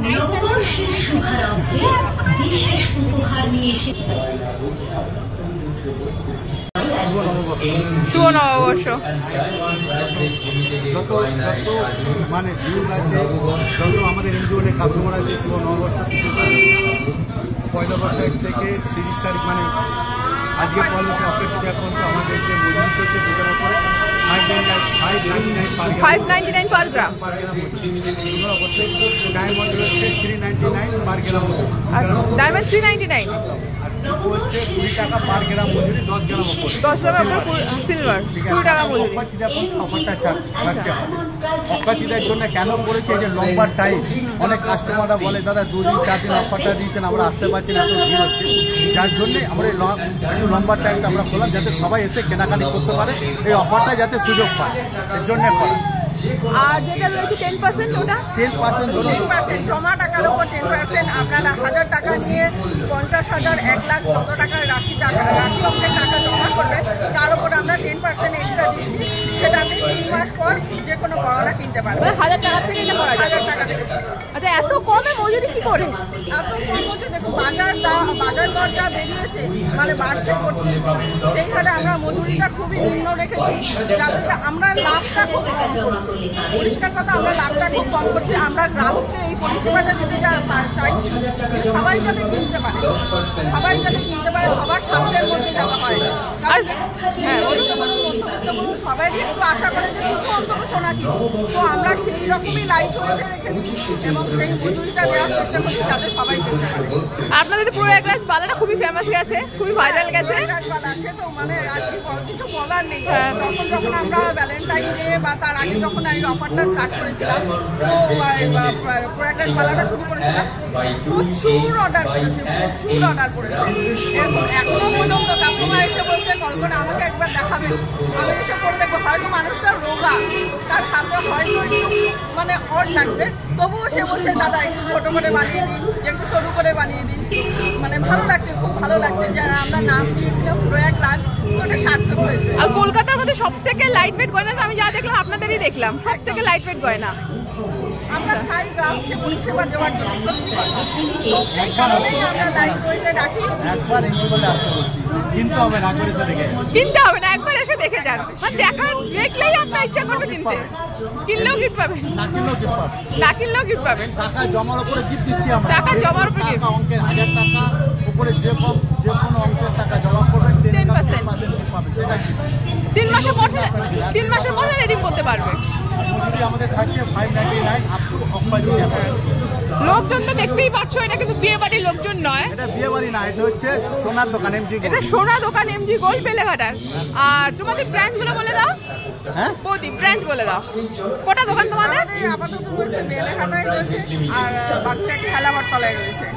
নববর্ষের শুভারম্ভে বিশেষ উপহার নিয়ে এসে শুভ নববর্ষ। যত মানে ভিউজ আছে, যত আমাদের এনজিওতে কাস্টমার আছে, শুভ নববর্ষ পয়লা বৈশাখ থেকে 30 তারিখ মানে আজকে পর্যন্ত অপেক্ষা পর্যন্ত আমাদের যে মজুরি চলছে দুটোর উপরে 599 পার গ্রাম। অবশ্যই ডায়মন্ড হচ্ছে 399 পার গ্রাম। আচ্ছা, ডায়মন্ড 399 হচ্ছে 20 টাকা পার গ্রাম মজুরি, 10 গ্রাম উপর 10 গ্রাম সিলভার 20 টাকা মজুরি। অফারটা ছাড়ছে অকাচিদের জন্য কেন করেছে? এই যে লম্বা টাইম, অনেক কাস্টমাররা বলে দাদা 2 দিন 4 দিন অফারটা দিয়েছেন, আমরা আসতে পারছি না, এত ভিড় হচ্ছে, যার জন্যে আমরা একটু লম্বা টাইমটা আমরা করলাম যাতে সবাই এসে কেনাকাটি করতে পারে, এই অফারটা যাতে সুযোগ পায়, এর জন্য করা। আর যেটা রয়েছে 10% ওটা 10% ধরুন 10% জমা টাকার উপর 10%। আপনারা 1000 টাকা নিয়ে 50,000 1 লাখ যত টাকার রাশি অঙ্কের টাকা জমা করবেন তার উপর আমরা 10% এক্সট্রা দিচ্ছি। সেটা আপনি 3 মাস পর যে কোনো গহনা কিনতে পারবেন। 1000 টাকা থেকে এটা করা যায়। 1000 টাকা থেকে। আচ্ছা, এত কমে মজুরি কি করে? এত কম হচ্ছে, দেখুন বাজার দর যা বেরিয়েছে, মানে বাড়ছে প্রত্যেক দিন, সেই হারে আমরা মজুরিটা খুবই নিম্ন রেখেছি যাতে আমরা লাভটা খুব কম করছি। পরিষ্কার কথা, আমরা লাভটা খুব কম করছি। আমরা গ্রাহককে এই পরিষেবাটা দিতে চাইছি যে সবাই যাতে কিনতে পারে, সবার সাধ্যের মধ্যে যাতে হয়। সবাই একটু আশা করে যে কিছু অন্তত সোনা কিনি, তো আমরা সেই রকমই লাইট ওয়েটে রেখেছি এবং সেই মজুরিটা দেওয়ার চেষ্টা করছি যাতে সবাই কিনতে পারে। আপনাদের তো প্রয়াগরাজ বালাটা খুবই ফেমাস গেছে, খুবই ভাইরাল গেছে। বালা সে তো মানে আর কি কিছু বলার নেই। যখন আমরা ভ্যালেন্টাইন ডে বা তার আগে যখন এই অফারটা স্টার্ট করেছিলাম, তো প্রয়াগরাজ বালাটা শুরু করেছিলাম, প্রচুর অর্ডার করেছে। এখনো পর্যন্ত কাস্টমার এসে বলছে কল করে আমাকে একবার দেখাবেন, আমি এসে করে দেখবো। হয়তো মানুষটা রোগা, তার হাতে হয়তো একটু মানে অড লাগবে, তবুও সে বলছে দাদা একটু ছোট করে বানিয়ে দিন, একটু সরু করে বানিয়ে দিন। মানে ভালো লাগছে, খুব ভালো লাগছে। যারা আমরা নাম দিয়েছিলাম প্রয়াগরাজ, ওটা সার্থক হয়েছে। আর কলকাতার মধ্যে সব থেকে লাইট ওয়েট গয়না তো আমি যা দেখলাম আপনাদেরই দেখলাম, সব থেকে লাইট ওয়েট গয়না। আমরা চাই গ্রাহককে পরিষেবা দেওয়ার জন্য, সত্যি কথা। তো সেই কারণেই আমরা লাইট ওয়েটে রাখি। একবার এনজিওতে আসতে বলছি, কিনতে হবে না, একবার এসে দেখে কিনতে হবে না, একবার এসে দেখে যান। মানে দেখলেই আপনার ইচ্ছা করবে কিনতে। কিনলেও গিফট পাবেন, না কিনলেও গিফট পাবেন। টাকা জমার উপরে গিফট দিচ্ছি আমরা। টাকা জমার উপরে গিফট, অঙ্কের 1000 টাকা উপরে যে কোনো অংশের টাকা জমা করবেন 10% গিফট পাবেন। সেটা 3 মাসের মধ্যে রেডিং করতে পারবে। মজুরি আমাদের থাকছে 599 আপ টু অফার। লোকজন তো দেখতেই পাচ্ছ, এটা কিন্তু বিয়ে বাড়ির লোকজন নয়, এটা বিয়ে বাড়ি না, এটা হচ্ছে সোনার দোকান এমজি গোল্ড। এটা সোনা দোকান এমজি গোল্ড বেলেঘাটার। আর তোমাদের ব্রাঞ্চ গুলো বলে দাও। হ্যাঁ, বৌদি ব্রাঞ্চ বলে দাও, কটা দোকান তোমাদের? আপাতত রয়েছে বেলেঘাটায় রয়েছে, আর বাগুইহাটি হেলাবরতলায় রয়েছে।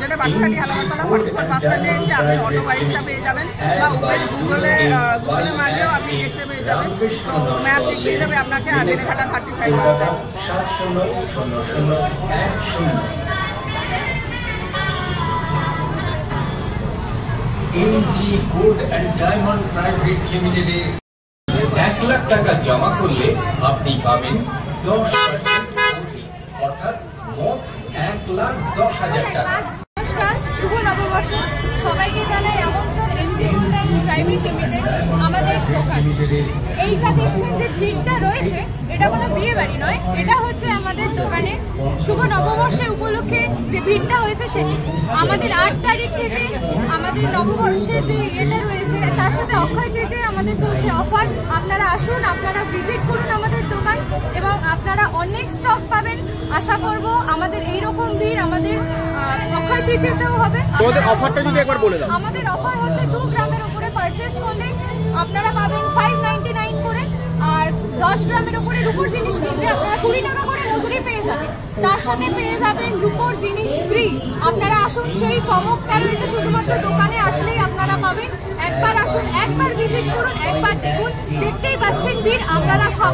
যেটা বাগুইহাটি হেলাবরতলা 44 বাস স্ট্যান্ডে এসে আপনি অটো রিক্সা পেয়ে যাবেন, বা গুগলে মারলেও আপনি দেখতে পেয়ে যাবেন। তো ম্যাপ দেখিয়ে দেবে আপনাকে। আর Beleghata 35 bus stand. MG gold and diamond private লিমিটেডে 1 লাখ টাকা জমা করলে আপনি পাবেন 10% অর্থাৎ মোট 1,10,000 টাকা। নমস্কার, শুভ নববর্ষ। সবাইকে জানাই আমন্ত্রণ MG gold and private limited আমাদের দোকান। এইটা দেখছেন যে ভিড়টা রয়েছে, এটা কোনো বিয়ে বাড়ি নয়, এটা হচ্ছে আমাদের দোকানে শুভ নববর্ষের উপলক্ষে যে ভিড়টা হয়েছে সেটি। আমাদের 8 তারিখ থেকে আমাদের নববর্ষের যে ইয়েটা রয়েছে তার সাথে অক্ষয় তৃতীয় আমাদের চলছে অফার। আপনারা আসুন, আপনারা ভিজিট করুন আমাদের দোকান এবং আপনারা অনেক স্টক পাবেন। আশা করব আমাদের এইরকম ভিড় আমাদের অক্ষয় তৃতীয়তেও হবে। আমাদের অফারটা যদি একবার বলে দাও। আমাদের অফার হচ্ছে 2 গ্রামের উপরে পারচেস করলে আপনারা পাবেন 599 করে, আর 10 গ্রামের উপরে রূপোর জিনিস কিনলে আপনারা 20 টাকা করে মজুরি পেয়ে যাবেন। তার সাথে পেয়ে যাবেন রূপোর জিনিস ফ্রি। আপনারা আসুন, সেই চমকটা রয়েছে শুধুমাত্র দোকানে আসলেই আপনারা পাবেন। একবার আসুন, একবার ভিজিট করুন, একবার দেখুন। দেখতেই পাচ্ছেন ভিড়,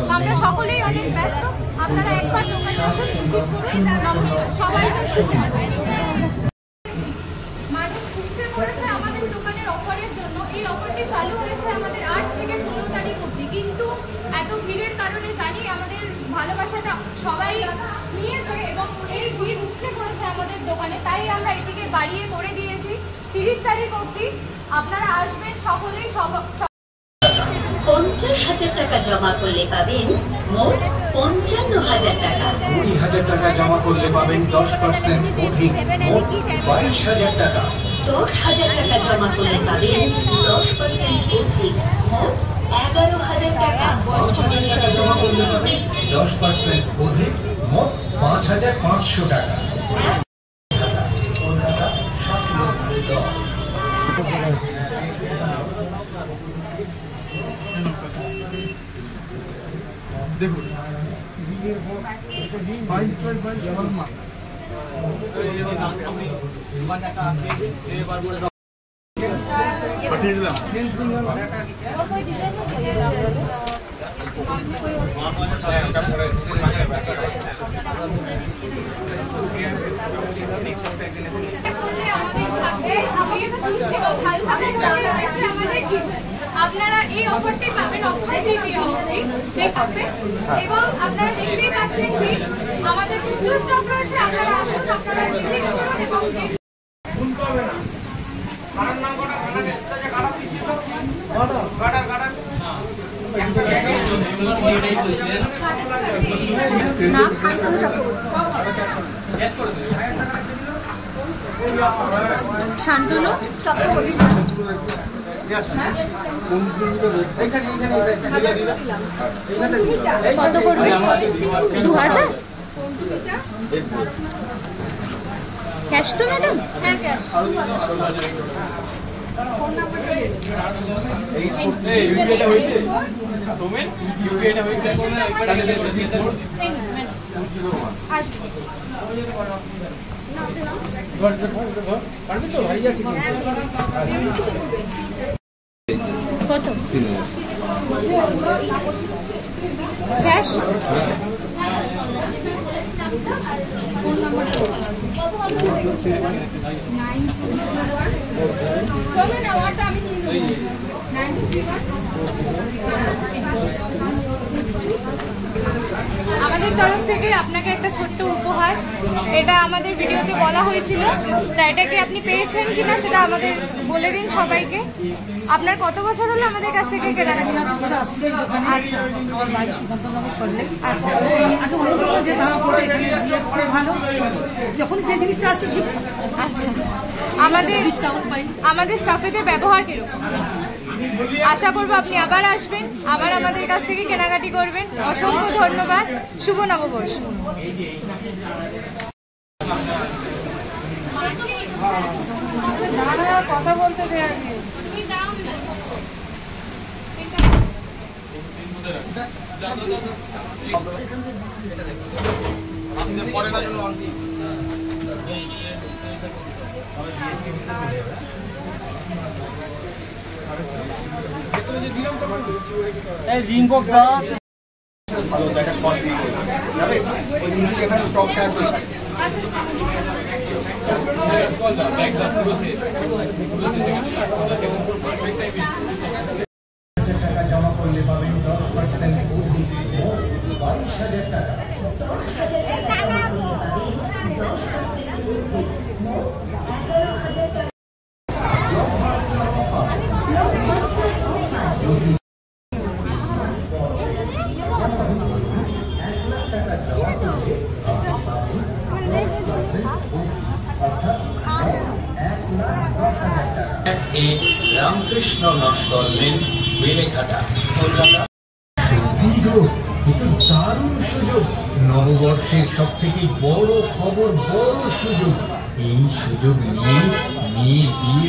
আমরা সকলেই অনেক ব্যস্ত। আপনারা একবার দোকানে আসুন, ভিজিট করুন। নমস্কার, সবাইকে শুভ নববর্ষ। মানুষ খুঁজে পড়েছে আমাদের দোকানের অফারের জন্য। এই অফারটি চালু হয়েছে আমাদের 8 থেকে 15 তারিখ অবধি, কিন্তু এত ভিড়ের কারণে জানি আমাদের ভালোবাসাটা সবাই নিয়েছে এবং তাই আমরা এটিকে বাড়িয়ে করে দিয়েছি 30 তারিখ অবধি। আপনারা আসবেন সকলেই। 50,000 টাকা জমা করলে পাবেন মোট 55,000 টাকা। 20,000 টাকা জমা করলে পাবেন 10% অধিক মোট 22,000 টাকা। 10,000 টাকা জমা করলে পাবেন 10% অধিক মোট 11,000 টাকা। 5,000 টাকা জমা করলে পাবেন 10% অধিক মোট 5,500 টাকা। কলকাতা 7 নম্বরে 10। দেখুন 22/22 ফর্মা পাঠিয়ে দিলাম। আপনারা এই অফারটি পাবেন অক্ষয় তৃতীয়া অবধি দেখতে, এবং আপনারা দেখতেই পাচ্ছেন কি আমাদের প্রচুর স্টক রয়েছে। আপনারা আসুন, আপনারা ভিজিট করুন এবং শান্তনু চক্রবর্তী। কত করবে? 2,000 ক্যাশ তো ম্যাডাম? হ্যাঁ ক্যাশ। কত ক্যাশ? আমাদের তরফ থেকে আপনাকে একটা ছোট্ট উপহার, এটা আমাদের ভিডিওতে বলা হয়েছিল, তা এটাকে আপনি পেয়েছেন কিনা সেটা আমাদের বলে দিন সবাইকে। আপনার কত বছর হলো আমাদের কাছ থেকে কেনাকাটি? আচ্ছা, আমার বাড়ি সুকান্তনগর সল্লে। আচ্ছা, আগে মনে করবো যে দাম করতে এখানে খুব ভালো, যখন যে জিনিসটা আসে কি আচ্ছা। আমাদের ডিসকাউন্ট পাই। আমাদের স্টাফেদের ব্যবহার কিরকম? আশা করবো আপনি আবার আসবেন, আবার আমাদের কাছ থেকে কেনাকাটি করবেন। অসংখ্য ধন্যবাদ। শুভ নববর্ষ। কথা বলতে দেয় আগে। ভালো দেখা শর্ট দিয়ে যাবে ওই জিনিস এখানে স্টকটা আছে। টাকা জমা করলে পাবেন 10% অধিক মোট 22,000 টাকা। রামকৃষ্ণ নস্কর লেন, বেলেঘাটা, কলকাতা। দীর্ঘ কিন্তু দারুণ সুযোগ, নববর্ষের সব থেকে বড় খবর, বড় সুযোগ। এই সুযোগ নিয়ে মেয়ের বিয়ে